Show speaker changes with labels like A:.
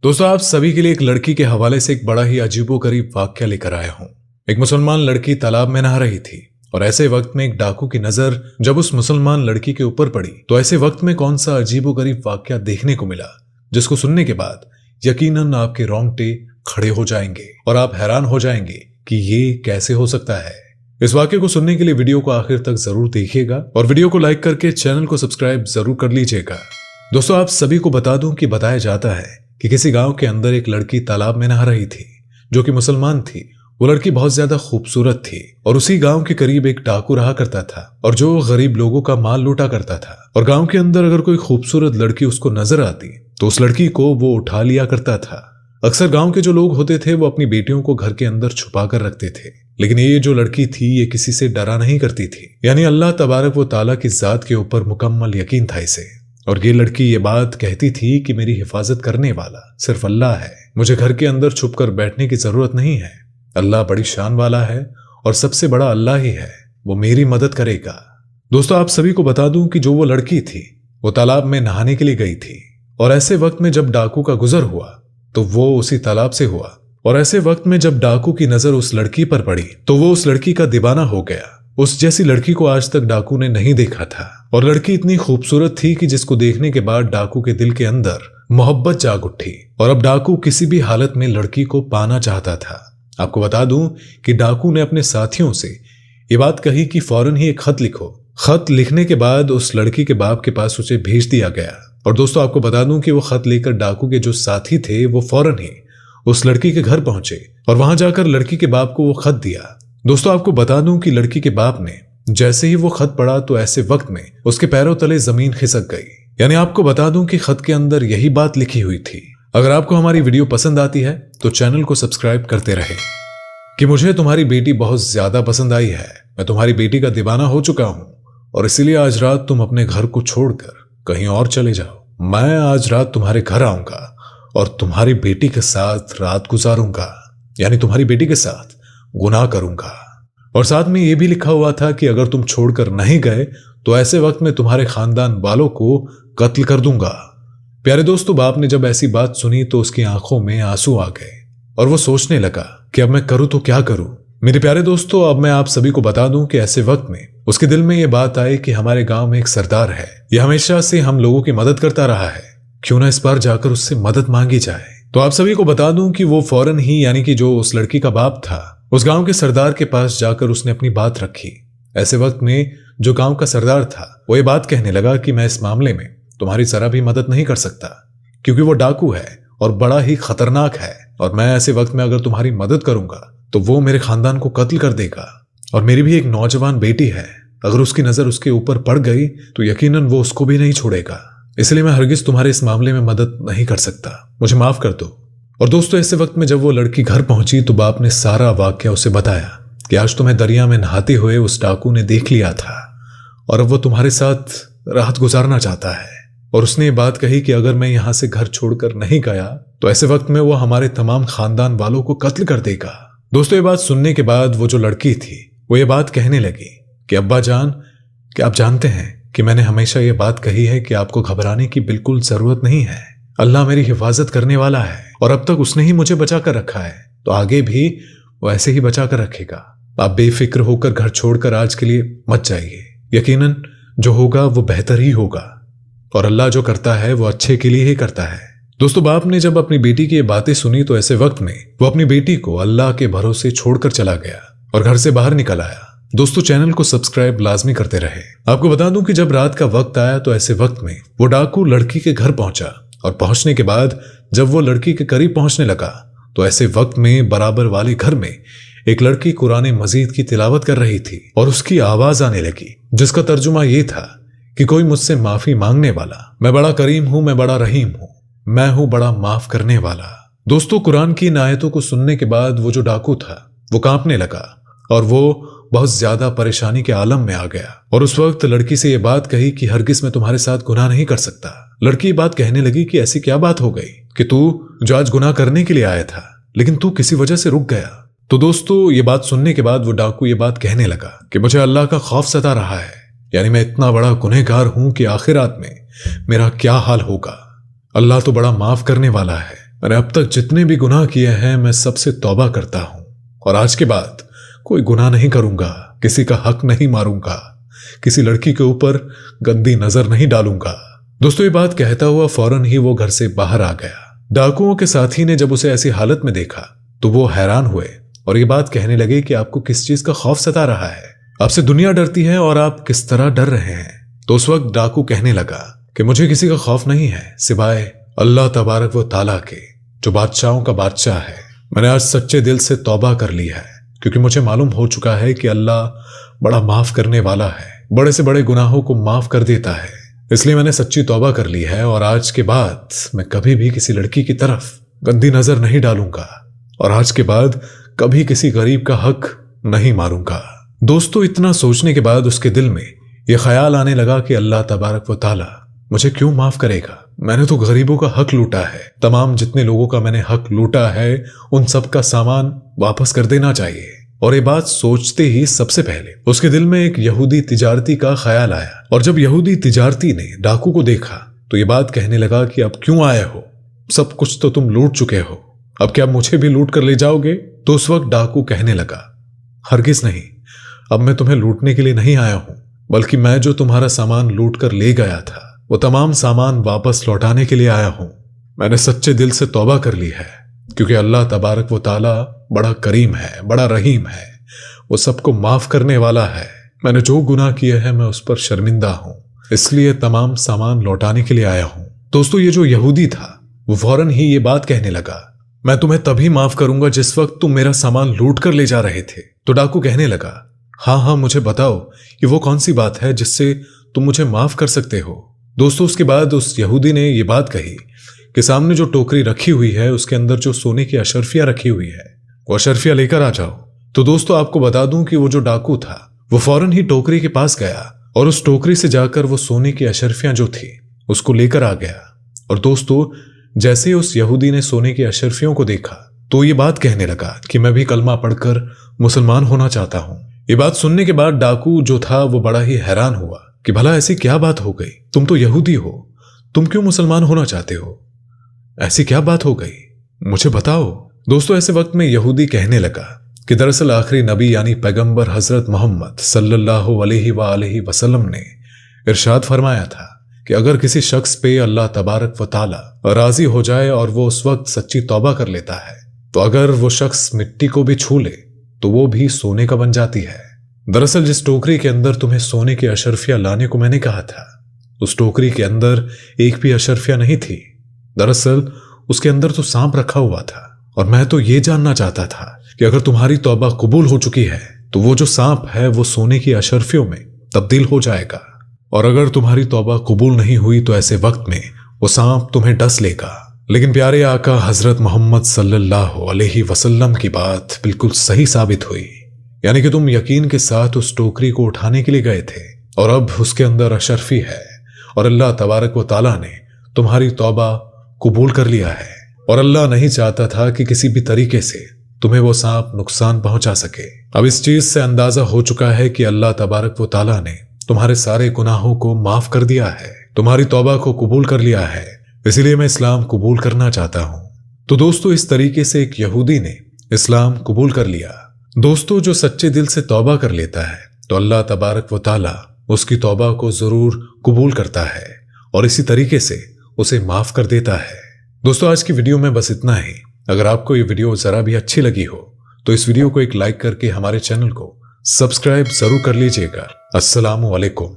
A: दोस्तों, आप सभी के लिए एक लड़की के हवाले से एक बड़ा ही अजीबोगरीब वाक्या लेकर आया हूं। एक मुसलमान लड़की तालाब में नहा रही थी और ऐसे वक्त में एक डाकू की नजर जब उस मुसलमान लड़की के ऊपर पड़ी तो ऐसे वक्त में कौन सा अजीबोगरीब वाक्या देखने को मिला जिसको सुनने के बाद यकीनन आपके रोंगटे खड़े हो जाएंगे और आप हैरान हो जाएंगे कि ये कैसे हो सकता है। इस वाक्य को सुनने के लिए वीडियो को आखिर तक जरूर देखिएगा और वीडियो को लाइक करके चैनल को सब्सक्राइब जरूर कर लीजिएगा। दोस्तों, आप सभी को बता दूं कि बताया जाता है कि किसी गांव के अंदर एक लड़की तालाब में नहा रही थी जो कि मुसलमान थी। वो लड़की बहुत ज्यादा खूबसूरत थी और उसी गांव के करीब एक डाकू रहा करता था और जो गरीब लोगों का माल लूटा करता था। और गांव के अंदर अगर कोई खूबसूरत लड़की उसको नजर आती तो उस लड़की को वो उठा लिया करता था। अक्सर गांव के जो लोग होते थे वो अपनी बेटियों को घर के अंदर छुपा कर रखते थे, लेकिन ये जो लड़की थी ये किसी से डरा नहीं करती थी। यानी अल्लाह तबारक व तआला की जात के ऊपर मुकम्मल यकीन था इसे। और ये लड़की ये बात कहती थी कि मेरी हिफाजत करने वाला सिर्फ अल्लाह है, मुझे घर के अंदर छुप कर बैठने की जरूरत नहीं है। अल्लाह बड़ी शान वाला है और सबसे बड़ा अल्लाह ही है, वो मेरी मदद करेगा। दोस्तों, आप सभी को बता दूं कि जो वो लड़की थी वो तालाब में नहाने के लिए गई थी और ऐसे वक्त में जब डाकू का गुजर हुआ तो वो उसी तालाब से हुआ। और ऐसे वक्त में जब डाकू की नजर उस लड़की पर पड़ी तो वो उस लड़की का दीवाना हो गया। उस जैसी लड़की को आज तक डाकू ने नहीं देखा था और लड़की इतनी खूबसूरत थी कि जिसको देखने के बाद डाकू के दिल के अंदर मोहब्बत जाग उठी और अब डाकू किसी भी हालत में लड़की को पाना चाहता था। आपको बता दूं कि डाकू ने अपने साथियों से ये बात कही कि फौरन ही एक खत लिखो। खत लिखने के बाद उस लड़की के बाप के पास उसे भेज दिया गया। और दोस्तों, आपको बता दूं कि वो खत लेकर डाकू के जो साथी थे वो फौरन ही उस लड़की के घर पहुंचे और वहां जाकर लड़की के बाप को वो खत दिया। दोस्तों, आपको बता दूं कि लड़की के बाप ने जैसे ही वो खत पढ़ा तो ऐसे वक्त में उसके पैरों तले जमीन खिसक गई। यानी आपको बता दूं कि खत के अंदर यही बात लिखी हुई थी। अगर आपको हमारी वीडियो पसंद आती है तो चैनल को सब्सक्राइब करते रहे कि मुझे तुम्हारी बेटी बहुत ज्यादा पसंद आई है, मैं तुम्हारी बेटी का दीवाना हो चुका हूं और इसीलिए आज रात तुम अपने घर को छोड़कर कहीं और चले जाओ। मैं आज रात तुम्हारे घर आऊंगा और तुम्हारी बेटी के साथ रात गुजारूंगा, यानी तुम्हारी बेटी के साथ गुनाह करूंगा। और साथ में यह भी लिखा हुआ था कि अगर तुम छोड़कर नहीं गए तो ऐसे वक्त में तुम्हारे खानदान वालों को कत्ल कर दूंगा। प्यारे दोस्तों, बाप ने जब ऐसी बात सुनी तो उसकी आंखों में आंसू आ गए और वो सोचने लगा कि अब मैं करूं तो क्या करूं। मेरे प्यारे दोस्तों, अब मैं आप सभी को बता दूं कि ऐसे वक्त में उसके दिल में यह बात आई कि हमारे गांव में एक सरदार है, यह हमेशा से हम लोगों की मदद करता रहा है, क्यों ना इस बार जाकर उससे मदद मांगी जाए। तो आप सभी को बता दूं कि वो फौरन ही यानी कि जो उस लड़की का बाप था उस गांव के सरदार के पास जाकर उसने अपनी बात रखी। ऐसे वक्त में जो गांव का सरदार था वो ये बात कहने लगा कि मैं इस मामले में तुम्हारी जरा भी मदद नहीं कर सकता क्योंकि वो डाकू है और बड़ा ही खतरनाक है और मैं ऐसे वक्त में अगर तुम्हारी मदद करूंगा तो वो मेरे खानदान को कत्ल कर देगा। और मेरी भी एक नौजवान बेटी है, अगर उसकी नजर उसके ऊपर पड़ गई तो यकीनन वो उसको भी नहीं छोड़ेगा, इसलिए मैं हरगिज तुम्हारे इस मामले में मदद नहीं कर सकता, मुझे माफ कर दो। और दोस्तों, ऐसे वक्त में जब वो लड़की घर पहुंची तो बाप ने सारा वाकया उसे बताया कि आज तुम्हें दरिया में नहाते हुए उस डाकू ने देख लिया था और अब वो तुम्हारे साथ रात गुजारना चाहता है। और उसने ये बात कही कि अगर मैं यहां से घर छोड़कर नहीं गया तो ऐसे वक्त में वो हमारे तमाम खानदान वालों को कत्ल कर देगा। दोस्तों, ये बात सुनने के बाद वो जो लड़की थी वो ये बात कहने लगी कि अब्बा जान, क्या आप जानते हैं कि मैंने हमेशा ये बात कही है कि आपको घबराने की बिल्कुल जरूरत नहीं है, अल्लाह मेरी हिफाजत करने वाला है और अब तक उसने ही मुझे बचा कर रखा है तो आगे भी वो ऐसे ही बचा कर रखेगा। आप बेफिक्र होकर घर छोड़कर आज के लिए मत जाइए, यकीनन जो होगा वो बेहतर ही होगा और अल्लाह जो करता है वो अच्छे के लिए ही करता है। दोस्तों, बाप ने जब अपनी बेटी की ये बातें सुनी तो ऐसे वक्त में वो अपनी बेटी को अल्लाह के भरोसे छोड़कर चला गया और घर से बाहर निकल आया। दोस्तों, चैनल को सब्सक्राइब लाजमी करते रहे। आपको बता दूं कि जब रात का वक्त आया तो ऐसे वक्त में वो डाकू लड़की के घर पहुंचा और पहुंचने के बाद जब वो लड़की के करीब पहुंचने लगा तो ऐसे वक्त में बराबर वाले घर में एक लड़की कुरान मजीद की तिलावत कर रही थी और उसकी आवाज आने लगी जिसका तर्जुमा ये था कि कोई मुझसे माफी मांगने वाला, मैं बड़ा करीम हूं, मैं बड़ा रहीम हूं, मैं हूं बड़ा माफ करने वाला। दोस्तों, कुरान की इन आयतों को सुनने के बाद वो जो डाकू था वो कांपने लगा और वो बहुत ज्यादा परेशानी के आलम में आ गया और उस वक्त लड़की से ये बात कही कि हरगिज मैं तुम्हारे साथ गुनाह नहीं कर सकता। लड़की ये बात कहने लगी कि ऐसी क्या बात हो गई कि तू जो आज गुनाह करने के लिए आया था लेकिन तू किसी वजह से रुक गया। तो दोस्तों, ये बात सुनने के बाद वो डाकू ये बात कहने लगा कि मुझे अल्लाह का खौफ सता रहा है, यानी मैं इतना बड़ा गुनहगार हूं कि आखिरात में मेरा क्या हाल होगा। अल्लाह तो बड़ा माफ करने वाला है मैंने अब तक जितने भी गुनाह किए हैं मैं सबसे तौबा करता हूं और आज के बाद कोई गुनाह नहीं करूंगा, किसी का हक नहीं मारूंगा, किसी लड़की के ऊपर गंदी नजर नहीं डालूंगा। दोस्तों ये बात कहता हुआ फौरन ही वो घर से बाहर आ गया। डाकुओं के साथी ने जब उसे ऐसी हालत में देखा तो वो हैरान हुए और ये बात कहने लगे कि आपको किस चीज का खौफ सता रहा है, आपसे दुनिया डरती है और आप किस तरह डर रहे हैं। तो उस वक्त डाकू कहने लगा कि मुझे किसी का खौफ नहीं है सिवाय अल्लाह तबारक व ताला के, जो बादशाहों का बादशाह है। मैंने आज सच्चे दिल से तौबा कर ली है क्योंकि मुझे मालूम हो चुका है कि अल्लाह बड़ा माफ करने वाला है, बड़े से बड़े गुनाहों को माफ कर देता है। इसलिए मैंने सच्ची तौबा कर ली है और आज के बाद मैं कभी भी किसी लड़की की तरफ गंदी नजर नहीं डालूंगा और आज के बाद कभी किसी गरीब का हक नहीं मारूंगा। दोस्तों इतना सोचने के बाद उसके दिल में यह ख्याल आने लगा कि अल्लाह तबारक व ताला मुझे क्यों माफ करेगा, मैंने तो गरीबों का हक लूटा है, तमाम जितने लोगों का मैंने हक लूटा है उन सब का सामान वापस कर देना चाहिए। और ये बात सोचते ही सबसे पहले उसके दिल में एक यहूदी तिजारती का ख्याल आया और जब यहूदी तिजारती ने डाकू को देखा तो ये बात कहने लगा कि अब क्यों आए हो, सब कुछ तो तुम लूट चुके हो, अब क्या मुझे भी लूट कर ले जाओगे। तो उस वक्त डाकू कहने लगा हरगिज नहीं, अब मैं तुम्हें लूटने के लिए नहीं आया हूं, बल्कि मैं जो तुम्हारा सामान लूट कर ले गया था वो तमाम सामान वापस लौटाने के लिए आया हूं। मैंने सच्चे दिल से तौबा कर ली है क्योंकि अल्लाह तबारक व ताला बड़ा करीम है, बड़ा रहीम है, वो सबको माफ करने वाला है। मैंने जो गुनाह किए हैं मैं उस पर शर्मिंदा हूं, इसलिए तमाम सामान लौटाने के लिए आया हूं। दोस्तों ये जो यहूदी था वो फौरन ही ये बात कहने लगा मैं तुम्हें तभी माफ करूंगा जिस वक्त तुम मेरा सामान लूट कर ले जा रहे थे। तो डाकू कहने लगा हाँ हाँ मुझे बताओ ये वो कौन सी बात है जिससे तुम मुझे माफ कर सकते हो। दोस्तों उसके बाद उस यहूदी ने ये बात कही कि सामने जो टोकरी रखी हुई है उसके अंदर जो सोने की अशर्फियां रखी हुई है वो अशर्फियां लेकर आ जाओ। तो दोस्तों आपको बता दूं कि वो जो डाकू था वो फौरन ही टोकरी के पास गया और उस टोकरी से जाकर वो सोने की अशर्फियां जो थी उसको लेकर आ गया। और दोस्तों जैसे उस यहूदी ने सोने की अशर्फियों को देखा तो ये बात कहने लगा कि मैं भी कलमा पढ़कर मुसलमान होना चाहता हूं। ये बात सुनने के बाद डाकू जो था वो बड़ा ही हैरान हुआ कि भला ऐसी क्या बात हो गई, तुम तो यहूदी हो, तुम क्यों मुसलमान होना चाहते हो, ऐसी क्या बात हो गई, मुझे बताओ। दोस्तों ऐसे वक्त में यहूदी कहने लगा कि दरअसल आखिरी नबी यानी पैगंबर हजरत मोहम्मद सल्लल्लाहु अलैहि वसल्लम ने इरशाद फरमाया था कि अगर किसी शख्स पे अल्लाह तबारक व ताला राजी हो जाए और वो उस वक्त सच्ची तौबा कर लेता है तो अगर वो शख्स मिट्टी को भी छू ले तो वो भी सोने का बन जाती है। दरअसल जिस टोकरी के अंदर तुम्हें सोने की अशर्फियां लाने को मैंने कहा था उस टोकरी के अंदर एक भी अशर्फिया नहीं थी। दरअसल उसके अंदर तो सांप रखा हुआ था और मैं तो ये जानना चाहता था कि अगर तुम्हारी तौबा कबूल हो चुकी है तो वो जो सांप है वो सोने की अशर्फियों में तब्दील हो जाएगा और अगर तुम्हारी तौबा कबूल नहीं हुई तो ऐसे वक्त में वो सांप तुम्हें डस लेगा। लेकिन प्यारे आका हजरत मोहम्मद सल्लल्लाहु अलैहि वसल्लम की बात बिल्कुल सही साबित हुई, यानी कि तुम यकीन के साथ उस टोकरी को उठाने के लिए गए थे और अब उसके अंदर अशर्फी है और अल्लाह तबारक व ताला ने तुम्हारी तौबा कबूल कर लिया है और अल्लाह नहीं चाहता था कि किसी भी तरीके से तुम्हें वो सांप नुकसान पहुंचा सके। अब इस चीज से अंदाजा हो चुका है कि अल्लाह तबारक व ताला ने तुम्हारे सारे गुनाहों को माफ कर दिया है, तुम्हारी तौबा को कबूल कर लिया है, इसीलिए मैं इस्लाम कबूल करना चाहता हूं। तो दोस्तों इस तरीके से एक यहूदी ने इस्लाम कबूल कर लिया। दोस्तों जो सच्चे दिल से तौबा कर लेता है तो अल्लाह तबारक व ताला उसकी तौबा को जरूर कबूल करता है और इसी तरीके से उसे माफ कर देता है। दोस्तों आज की वीडियो में बस इतना ही। अगर आपको ये वीडियो जरा भी अच्छी लगी हो तो इस वीडियो को एक लाइक करके हमारे चैनल को सब्सक्राइब जरूर कर लीजिएगा। अस्सलामु अलैकुम।